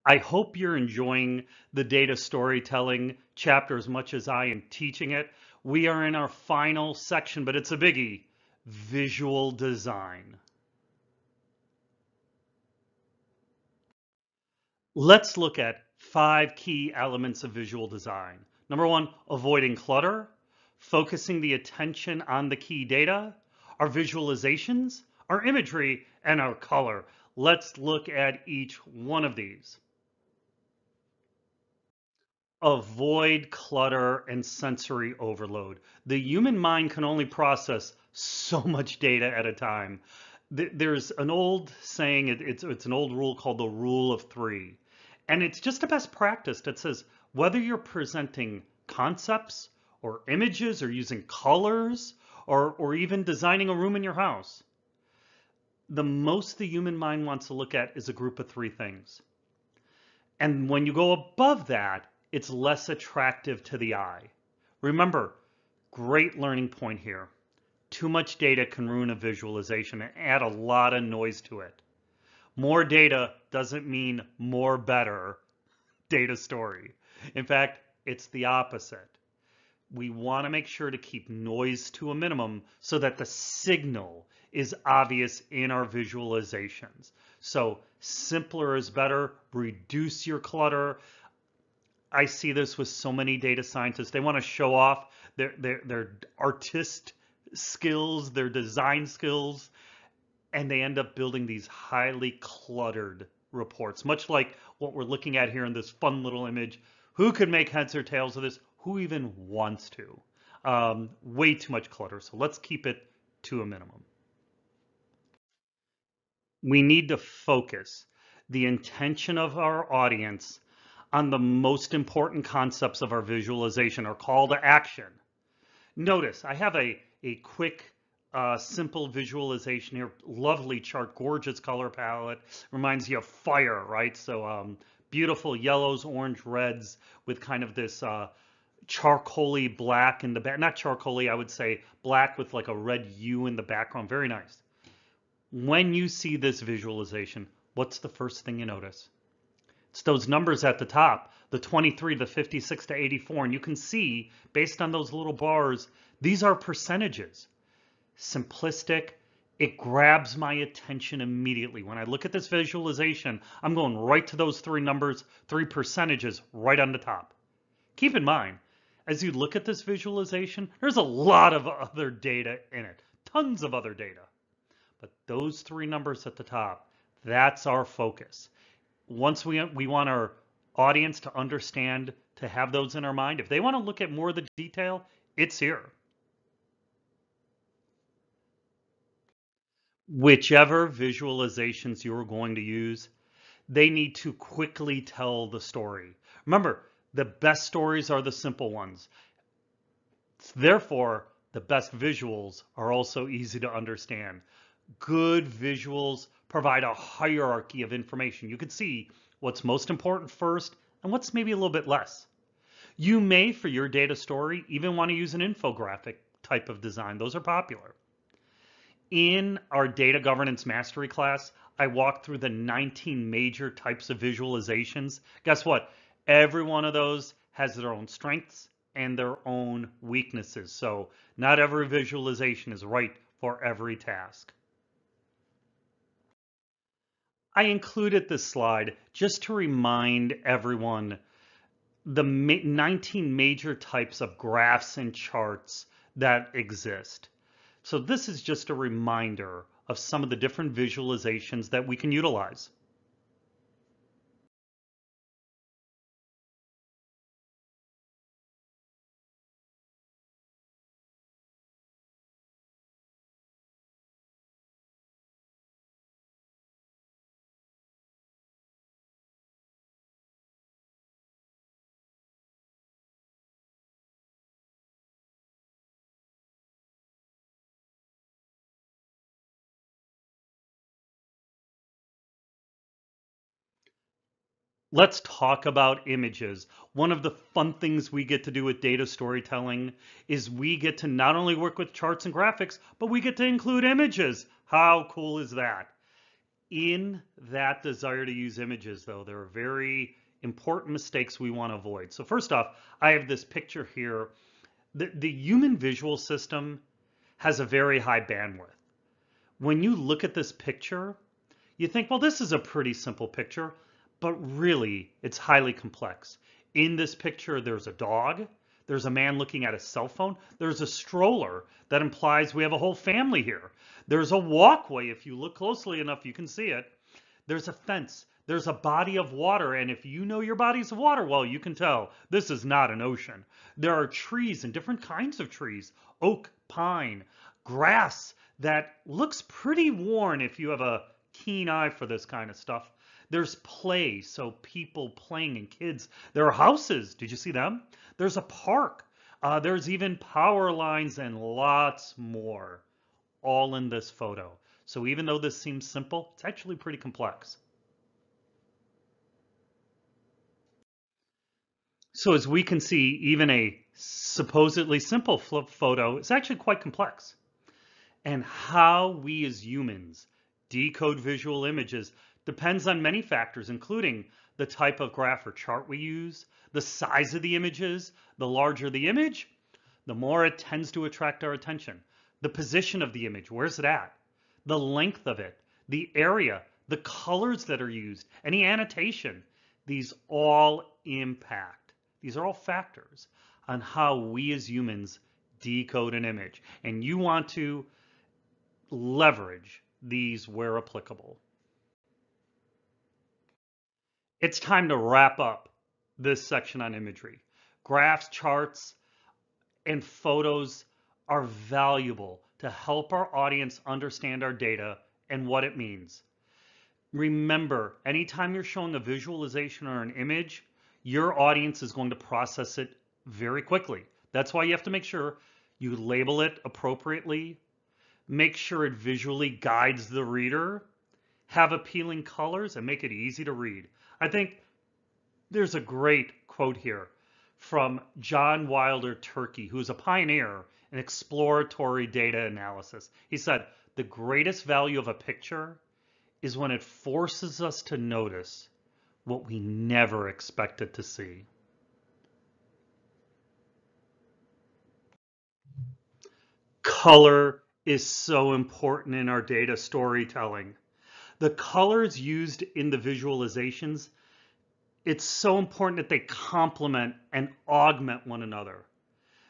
I hope you're enjoying the data storytelling chapter as much as I am teaching it. We are in our final section, but it's a biggie, visual design. Let's look at 5 key elements of visual design. Number 1, avoiding clutter, focusing the attention on the key data, our visualizations, our imagery, and our color. Let's look at each one of these. Avoid clutter and sensory overload. The human mind can only process so much data at a time. There's an old saying, it's an old rule called the rule of 3. And it's just a best practice that says whether you're presenting concepts or images or using colors or even designing a room in your house, the most the human mind wants to look at is a group of 3 things. And when you go above that, it's less attractive to the eye. Remember, great learning point here. Too much data can ruin a visualization and add a lot of noise to it. More data doesn't mean more better data story. In fact, it's the opposite. We want to make sure to keep noise to a minimum so that the signal is obvious in our visualizations. So simpler is better. Reduce your clutter. I see this with so many data scientists. They want to show off their artist skills, their design skills, and they end up building these highly cluttered reports, much like what we're looking at here in this fun little image. Who could make heads or tails of this? Who even wants to? Way too much clutter. So let's keep it to a minimum. We need to focus the intention of our audience on the most important concepts of our visualization or call to action. Notice I have a quick, simple visualization here. Lovely chart, gorgeous color palette. Reminds you of fire, right? So beautiful yellows, orange, reds with kind of this charcoaly black in the back. Not charcoaly, I would say black with like a red U in the background. Very nice. When you see this visualization, what's the first thing you notice? It's those numbers at the top, the 23, the 56 to 84. And you can see, based on those little bars, these are percentages. Simplistic. It grabs my attention immediately. When I look at this visualization, I'm going right to those 3 numbers, 3 percentages right on the top. Keep in mind, as you look at this visualization, there's a lot of other data in it, tons of other data. But those 3 numbers at the top, that's our focus. Once we want our audience to understand, to have those in our mind, if they want to look at more of the detail, it's here. Whichever visualizations you're going to use, they need to quickly tell the story. Remember, the best stories are the simple ones. Therefore, the best visuals are also easy to understand. Good visuals provide a hierarchy of information. You can see what's most important first and what's maybe a little bit less. You may, for your data story, even want to use an infographic type of design. Those are popular. In our data governance mastery class, I walked through the 19 major types of visualizations. Guess what? Every one of those has their own strengths and their own weaknesses. So not every visualization is right for every task. I included this slide just to remind everyone the 19 major types of graphs and charts that exist. So this is just a reminder of some of the different visualizations that we can utilize. Let's talk about images. One of the fun things we get to do with data storytelling is we get to not only work with charts and graphics, but we get to include images. How cool is that? In that desire to use images, though, there are very important mistakes we want to avoid. So first off, I have this picture here. The human visual system has a very high bandwidth. When you look at this picture, you think, well, this is a pretty simple picture, but really it's highly complex. In this picture, there's a dog, there's a man looking at a cell phone, there's a stroller that implies we have a whole family here. There's a walkway, if you look closely enough, you can see it. There's a fence, there's a body of water, and if you know your bodies of water well, you can tell this is not an ocean. There are trees and different kinds of trees, oak, pine, grass that looks pretty worn if you have a keen eye for this kind of stuff. There's play, so people playing and kids. There are houses. Did you see them? There's a park. There's even power lines and lots more, all in this photo. So even though this seems simple, it's actually pretty complex. So as we can see, even a supposedly simple photo is actually quite complex. And how we as humans decode visual images depends on many factors, including the type of graph or chart we use, the size of the images. The larger the image, the more it tends to attract our attention. The position of the image, where's it at? The length of it, the area, the colors that are used, any annotation. These all impact. These are all factors on how we as humans decode an image. And you want to leverage these where applicable. It's time to wrap up this section on imagery. Graphs, charts, and photos are valuable to help our audience understand our data and what it means. Remember, anytime you're showing a visualization or an image, your audience is going to process it very quickly. That's why you have to make sure you label it appropriately, make sure it visually guides the reader, have appealing colors, and make it easy to read. I think there's a great quote here from John Wilder Turkey, who is a pioneer in exploratory data analysis. He said, the greatest value of a picture is when it forces us to notice what we never expected to see. Color is so important in our data storytelling. The colors used in the visualizations, it's so important that they complement and augment one another.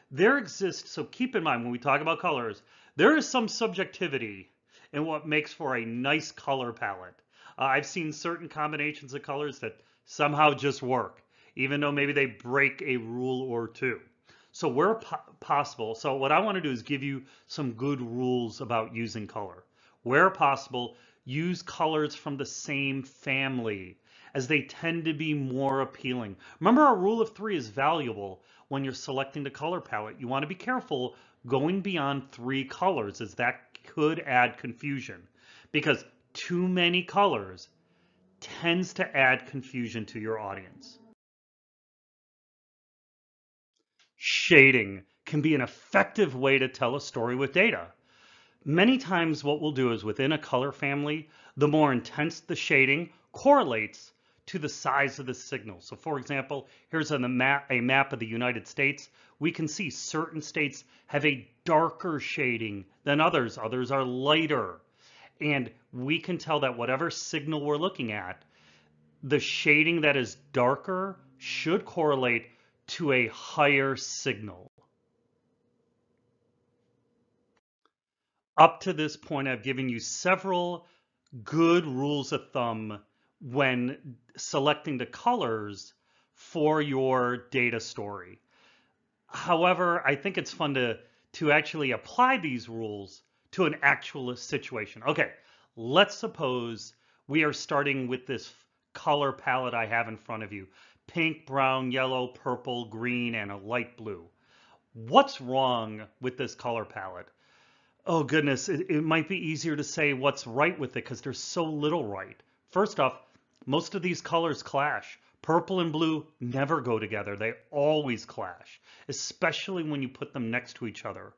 There exists, so keep in mind when we talk about colors, there is some subjectivity in what makes for a nice color palette. I've seen certain combinations of colors that somehow just work, even though maybe they break a rule or two. So where possible, so what I want to do is give you some good rules about using color. Where possible, use colors from the same family, as they tend to be more appealing. Remember, our rule of 3 is valuable when you're selecting the color palette. You want to be careful going beyond 3 colors, as that could add confusion, because too many colors tends to add confusion to your audience. Shading can be an effective way to tell a story with data. Many times what we'll do is within a color family, the more intense the shading correlates to the size of the signal. So for example, here's a map of the United States. We can see certain states have a darker shading than others. Others are lighter. And we can tell that whatever signal we're looking at, the shading that is darker should correlate to a higher signal. Up to this point, I've given you several good rules of thumb when selecting the colors for your data story. However, I think it's fun to actually apply these rules to an actual situation. Okay, let's suppose we are starting with this color palette I have in front of you. Pink, brown, yellow, purple, green, and a light blue. What's wrong with this color palette? Oh goodness, it might be easier to say what's right with it because there's so little right. First off, most of these colors clash. Purple and blue never go together. They always clash, especially when you put them next to each other.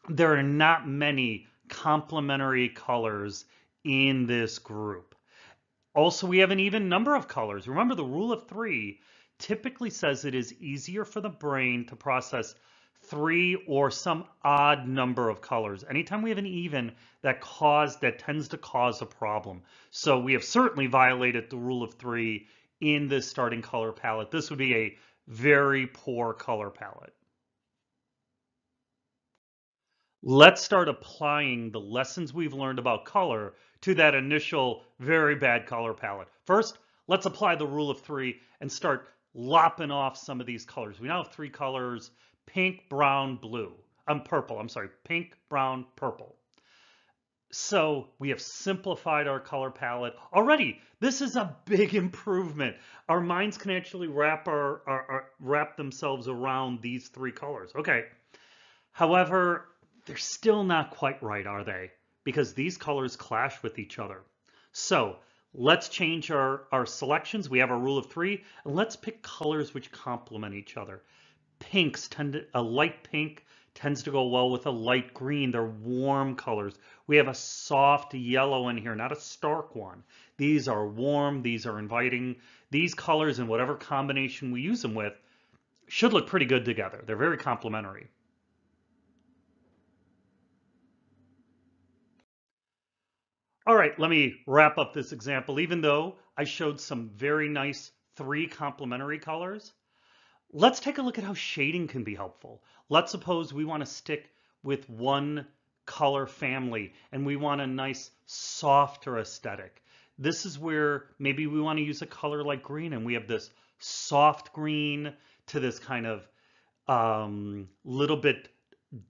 There are not many complementary colors in this group. Also, we have an even number of colors. Remember, the rule of three typically says it is easier for the brain to process three or some odd number of colors. Anytime we have an even, that tends to cause a problem. So we have certainly violated the rule of three in this starting color palette. This would be a very poor color palette. Let's start applying the lessons we've learned about color to that initial very bad color palette. First, let's apply the rule of three and start lopping off some of these colors. We now have three colors: pink, brown, blue. Purple, I'm sorry, pink, brown, purple. So we have simplified our color palette. Already, this is a big improvement. Our minds can actually wrap themselves around these three colors. Okay. However, they're still not quite right, are they? Because these colors clash with each other. So let's change our selections. We have our rule of three, and let's pick colors which complement each other. A light pink tends to go well with a light green. They're warm colors. We have a soft yellow in here, not a stark one. These are warm, these are inviting. These colors, in whatever combination we use them with, should look pretty good together. They're very complementary. All right, let me wrap up this example. Even though I showed some very nice three complementary colors, let's take a look at how shading can be helpful. Let's suppose we want to stick with one color family and we want a nice softer aesthetic. This is where maybe we want to use a color like green, and we have this soft green to this kind of little bit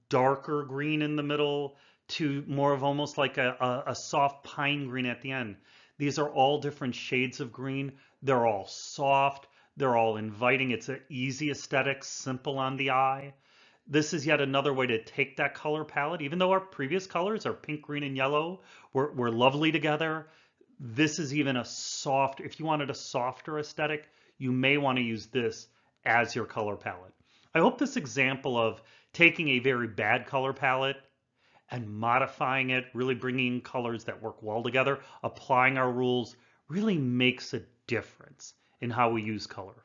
darker green in the middle to more of almost like a soft pine green at the end. These are all different shades of green. They're all soft. They're all inviting. It's an easy aesthetic, simple on the eye. This is yet another way to take that color palette. Even though our previous colors are pink, green, and yellow, were lovely together. This is even a soft, if you wanted a softer aesthetic, you may want to use this as your color palette. I hope this example of taking a very bad color palette and modifying it, really bringing colors that work well together, applying our rules, really makes a difference in how we use color.